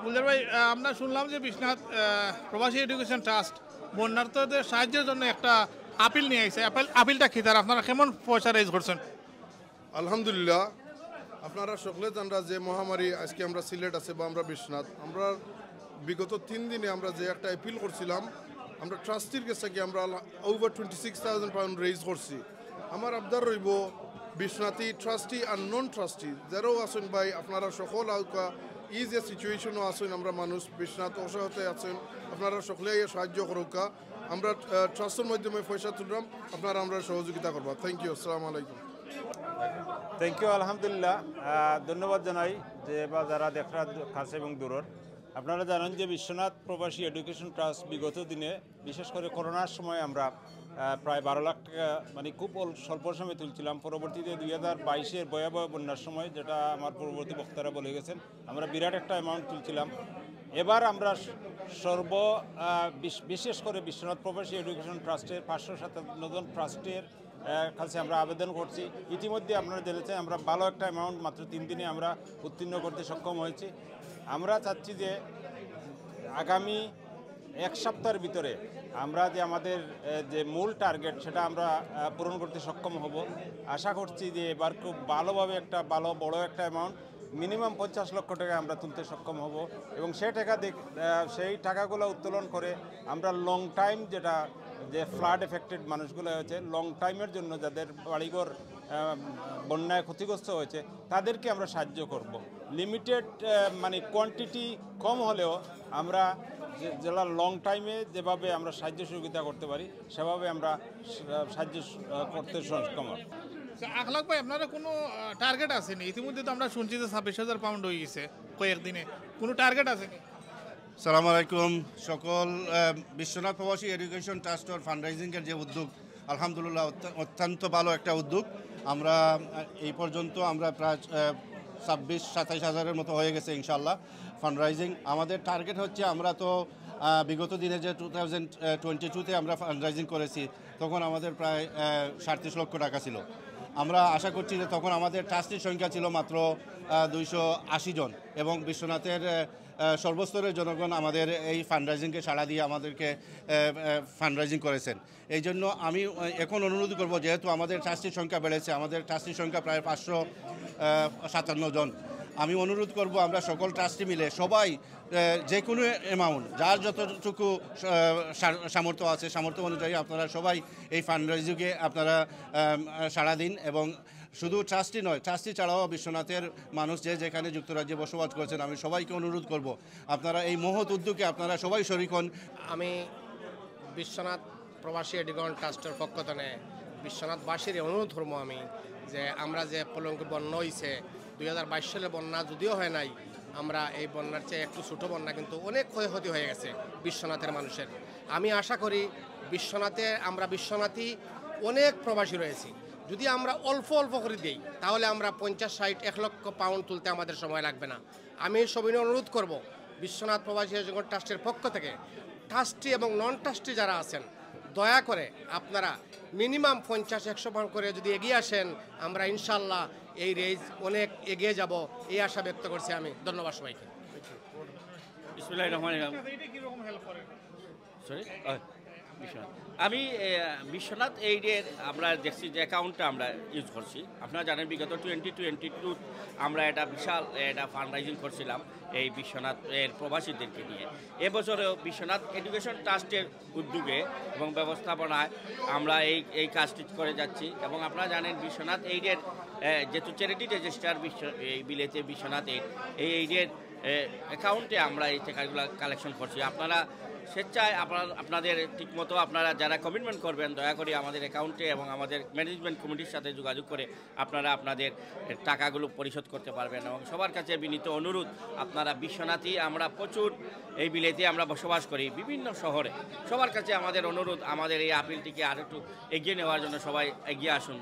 গুলজার ভাই, আমরা শুনলাম যে বিশ্বনাথ প্রবাসী এডুকেশন ট্রাস্ট বন্যার্থদের সাহায্যের জন্য একটা আপিল নিয়ে আইছে। আপিলটা কি তার আপনারা কেমন পয়সা রেজ করছেন? আলহামদুলিল্লাহ, আপনারা সকলে জানরা যে মহামারী আজকে আমরা সিলেট আছে বা আমরা বিশ্বনাথ, আমরা বিগত 3 দিনে আমরা যে একটা অ্যাপিল করছিলাম, আমরা ট্রাস্টির কাছে গিয়ে আমরা ওভার 26,000 পাউন্ড রেজ করছি। আমার আবদার রইব বিশ্বনাথী ট্রাস্টি আর নন ট্রাস্টি যারাও আছেন ভাই, আপনারা সকল আউকা এই যে সিচুয়েশনও আছেন, আমরা মানুষ বিশ্বনাথ অসহায়তে আছেন, আপনারা সকলেই সাহায্য করুকা। আমরা ট্রাস্টের মাধ্যমে পয়সা তুললাম, আপনারা আমরা সহযোগিতা করবো। থ্যাংক ইউ, আসসালামু আলাইকুম। থ্যাংক ইউ, আলহামদুলিল্লাহ। ধন্যবাদ জানাই যে বা যারা দেখা কাছে এবং দূরের। আপনারা জানেন যে বিশ্বনাথ প্রবাসী এডুকেশন ট্রাস্ট বিগত দিনে বিশেষ করে করোনার সময় আমরা প্রায় 12 লাখ টাকা মানে খুব স্বল্প সময় তুলছিলাম। পরবর্তীতে 2022-এর ভয়াবহ বন্যার সময়, যেটা আমার পূর্ববর্তী বক্তারা বলে গেছেন, আমরা বিরাট একটা অ্যামাউন্ট তুলছিলাম। এবার আমরা বিশেষ করে বিশ্বনাথ প্রবাসী এডুকেশন ট্রাস্টের 557 জন ট্রাস্টের কাছে আমরা আবেদন করছি। ইতিমধ্যে আপনারা জেনেছেন আমরা ভালো একটা অ্যামাউন্ট মাত্র 3 দিনে আমরা উত্তীর্ণ করতে সক্ষম হয়েছি। আমরা চাচ্ছি যে আগামী 1 সপ্তাহের ভিতরে আমরা যে আমাদের যে মূল টার্গেট সেটা আমরা পূরণ করতে সক্ষম হব। আশা করছি যে এবার খুব ভালোভাবে একটা বড় একটা অ্যামাউন্ট মিনিমাম 50 লক্ষ টাকা আমরা তুলতে সক্ষম হব এবং সেই টাকাগুলো উত্তোলন করে আমরা লং টাইম যে ফ্লাড এফেক্টেড মানুষগুলো হয়েছে, লং টাইমের জন্য যাদের বাড়িঘর বন্যায় ক্ষতিগ্রস্ত হয়েছে তাদেরকে আমরা সাহায্য করব। লিমিটেড মানে কোয়ান্টিটি কম হলেও আমরা যারা লং টাইমে যেভাবে আমরা সাহায্য সহযোগিতা করতে পারি সেভাবে আমরা সাহায্য করতে সক্ষম হব। 1 লাখ ভাই, আপনারা কোনো টার্গেট আসেনি? ইতিমধ্যে তো আমরা শুনছি যে 26,000 পাউন্ড হয়ে গেছে কয়েকদিনে, কোনো টার্গেট আসেনি? সালাম আলাইকুম সকল। বিশ্বনাথ প্রবাসী এডুকেশন ট্রাস্টের ফান্ডরাইজিংয়ের যে উদ্যোগ, আলহামদুলিল্লাহ অত্যন্ত ভালো একটা উদ্যোগ। আমরা এই পর্যন্ত আমরা প্রায় 26-27 হাজারের মতো হয়ে গেছে ইনশাল্লাহ ফান্ডরাইজিং। আমাদের টার্গেট হচ্ছে, আমরা তো বিগত দিনে যে 2022-তে আমরা ফান্ডরাইজিং করেছি তখন আমাদের প্রায় 37 লক্ষ টাকা ছিল। আমরা আশা করছি যে তখন আমাদের ট্রাস্টির সংখ্যা ছিল মাত্র 280 জন এবং বিশ্বনাথের সর্বস্তরের জনগণ আমাদের এই ফান্ডরাইজিংকে সাড়া দিয়ে আমাদেরকে ফান্ডরাইজিং করেছেন। এই জন্য আমি এখন অনুরোধ করব, যেহেতু আমাদের ট্রাস্টির সংখ্যা বেড়েছে, আমাদের ট্রাস্টির সংখ্যা প্রায় 557 জন, আমি অনুরোধ করব আমরা সকল ট্রাস্টি মিলে সবাই যে কোনো অ্যামাউন্ট যার যতটুকু সামর্থ্য আছে সামর্থ্য অনুযায়ী আপনারা সবাই এই ফান্ডরাইজিংয়ে আপনারা সাড়া দিন। এবং শুধু ট্রাস্টি নয়, ট্রাস্টি ছাড়াও বিশ্বনাথের মানুষ যেখানে যুক্তরাজ্যে বসবাস করছেন, আমি সবাইকে অনুরোধ করব আপনারা এই মহৎ উদ্যোগে আপনারা সবাই শরিক হন। আমি বিশ্বনাথ প্রবাসী এডুকেশন ট্রাস্টের পক্ষ থেকে বিশ্বনাথবাসীর অনুরোধ ধর্ম আমি যে আমরা যে পলঙ্কি বন্যা হয়েছে 2022 সালে বন্যা যদিও হয় নাই, আমরা এই বন্যার চেয়ে একটু ছোটো বন্যা কিন্তু অনেক ক্ষয়ক্ষতি হয়ে গেছে বিশ্বনাথের মানুষের। আমি আশা করি আমরা বিশ্বনাথী অনেক প্রবাসী রয়েছি, যদি আমরা অল্প অল্প করে দিই তাহলে আমরা 50-60-1 লক্ষ পাউন্ড তুলতে আমাদের সময় লাগবে না। আমি সবিনয় অনুরোধ করব বিশ্বনাথ প্রবাসী এডুকেশন ট্রাস্টের পক্ষ থেকে ট্রাস্টি এবং নন ট্রাস্টি যারা আছেন, দয়া করে আপনারা মিনিমাম 50-100 পাউন্ড করে যদি এগিয়ে আসেন, আমরা ইনশাল্লাহ এই রেজ অনেক এগিয়ে যাব এই আশা ব্যক্ত করছি আমি। ধন্যবাদ সবাইকে। বিসমিল্লাহির রহমানির রহিম। আমি বিশ্বনাথ এইডের আমরা দেখছি যে অ্যাকাউন্টটা আমরা ইউজ করছি। আপনারা জানেন বিগত 2022 আমরা একটা বিশাল ফান্ডরাইজিং করছিলাম এই বিশ্বনাথ এর প্রবাসীদেরকে নিয়ে। এবছরেও বিশ্বনাথ এডুকেশন ট্রাস্টের উদ্যোগে এবং ব্যবস্থাপনায় আমরা এই কাজটি করে যাচ্ছি। এবং আপনারা জানেন বিশ্বনাথ এইডের যেহেতু চ্যারিটি রেজিস্টার এই বিলেতে বিশ্বনাথ এইডের অ্যাকাউন্টে আমরা এই টাকাগুলো কালেকশন করছি। আপনারা স্বেচ্ছায় আপনাদের ঠিকমতো আপনারা যারা কমিটমেন্ট করবেন, দয়া করে আমাদের অ্যাকাউন্টে এবং আমাদের ম্যানেজমেন্ট কমিটির সাথে যোগাযোগ করে আপনারা আপনাদের টাকাগুলো পরিশোধ করতে পারবেন। এবং সবার কাছে বিনীত অনুরোধ, আপনারা বিশ্বনাথী আমরা প্রচুর এই বিলেতে আমরা বসবাস করি বিভিন্ন শহরে, সবার কাছে আমাদের অনুরোধ আমাদের এই আপিলটিকে আর একটু এগিয়ে নেওয়ার জন্য সবাই এগিয়ে আসুন।